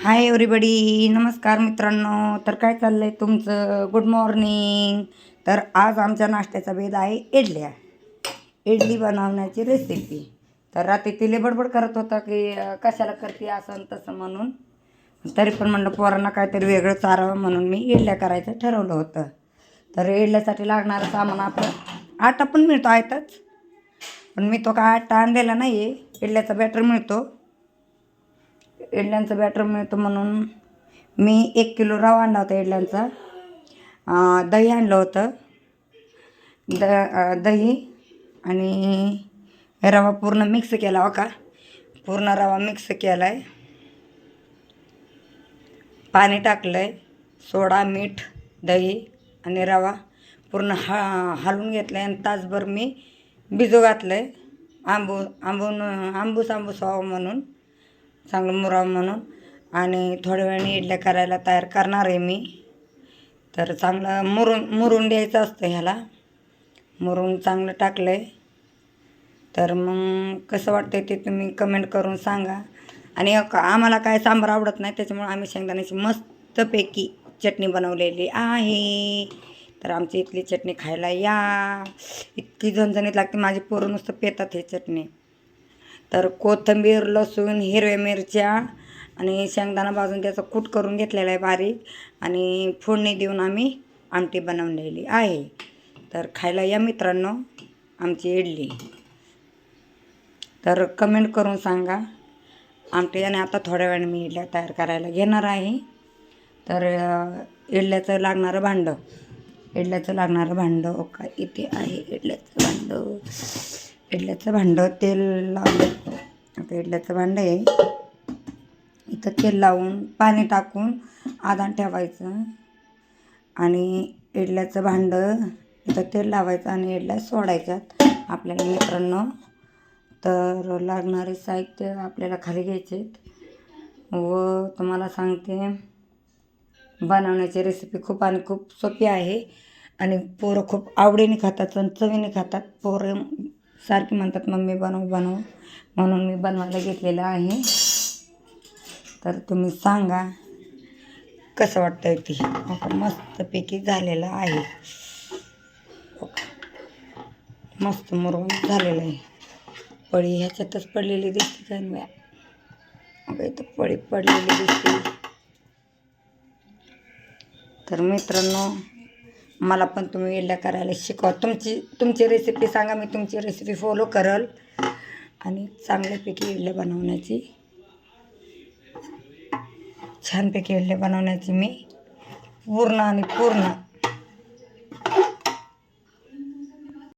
Hi everybody, नमस्कार मित्रांनो. तर काय चाललं आहे तुमचं? Good morning. तर आज आमच्या नाश्त्याचा बेद आहे इडली बनवण्याची रेसिपी. तर रात्री तिले बडबड करत होता की कशाला करते असं आणि तसं म्हणून. तरी पण म्हणलं पोरांना काहीतरी वेगळं चारावं म्हणून मी इडल्या करायचं ठरवलं होतं. तर इडल्यासाठी लागणारं सामान आपलं आटा पण मिळतो आयताच, पण मी तो काय आटा आणलेला नाही आहे. इडल्याचा बॅटर मिळतो, इडल्यांचं बॅटर मिळतं म्हणून मी 1 किलो रवा आणला होता इडल्यांचा. दही आणलं होतं. दही आणि रवा पूर्ण मिक्स केला. हो का, पूर्ण रवा मिक्स केला आहे. पाणी टाकलं आहे, सोडा, मीठ, दही आणि रवा पूर्ण हलवून घेतलं आहे आणि तासभर मी भिजू घातलं आहे. आंबूस व्हावं म्हणून, चांगलं मुरावं म्हणून. आणि थोड्या वेळाने इडल्या करायला तयार करणार आहे मी. तर चांगलं मुरून द्यायचं असतं ह्याला. मुरून चांगलं टाकलं आहे. तर मग कसं वाटतं ते तुम्ही कमेंट करून सांगा. आणि आम्हाला काय सांबार आवडत नाही, त्याच्यामुळे आम्ही शेंगदाण्याची मस्तपैकी चटणी बनवलेली आहे. तर आमची इथली चटणी खायला या. इतकी झणझणीत लागते, माझी पोरं नुसतं पेतात हे चटणी. तर कोथिंबीर, लसूण, हिरव्या मिरच्या आणि शेंगदाणा भाजून त्याचं कूट करून घेतलेला आहे बारीक, आणि फोडणी देऊन आम्ही आमटी बनवलेली आहे. तर खायला या मित्रांनो आमची इडली. तर कमेंट करून सांगा आमटी. आणि आता थोड्या वेळाने मी इडल्या तयार करायला घेणार आहे. तर इडल्याचं लागणारं भांडं का इथे आहे. इडल्याचं भांडं तेल लावलं. आता इडल्याचं भांडं आहे, इथं तेल लावून पाणी टाकून आधान ठेवायचं आणि इडल्याचं भांडं इथं तेल लावायचं आणि इडल्या सोडायच्यात आपल्याला मित्रांनो. तर लागणारे साहित्य आपल्याला खाली घ्यायचे व तुम्हाला सांगते, बनवण्याची रेसिपी खूप सोपी आहे आणि पोरं खूप आवडीने खातात आणि चवीने खातात. पोरं सारखी म्हणतात मम्मी बनव म्हणून मी बनवायला घेतलेलं आहे. तर तुम्ही सांगा कसं वाटतंय ती. मस्तपैकी झालेलं आहे, मस्त मुरून झालेलं आहे. पळी ह्याच्यातच पडलेली दिसते काय नाही, अगं इथं पळी पडलेली दिसते. तर मित्रांनो मला पण तुम्ही इडल्या करायला शिकवा. तुमची रेसिपी सांगा, मी तुमची रेसिपी फॉलो करल आणि चांगल्यापैकी इडल्या बनवण्याची, छानपैकी इडल्या बनवण्याची मी पूर्ण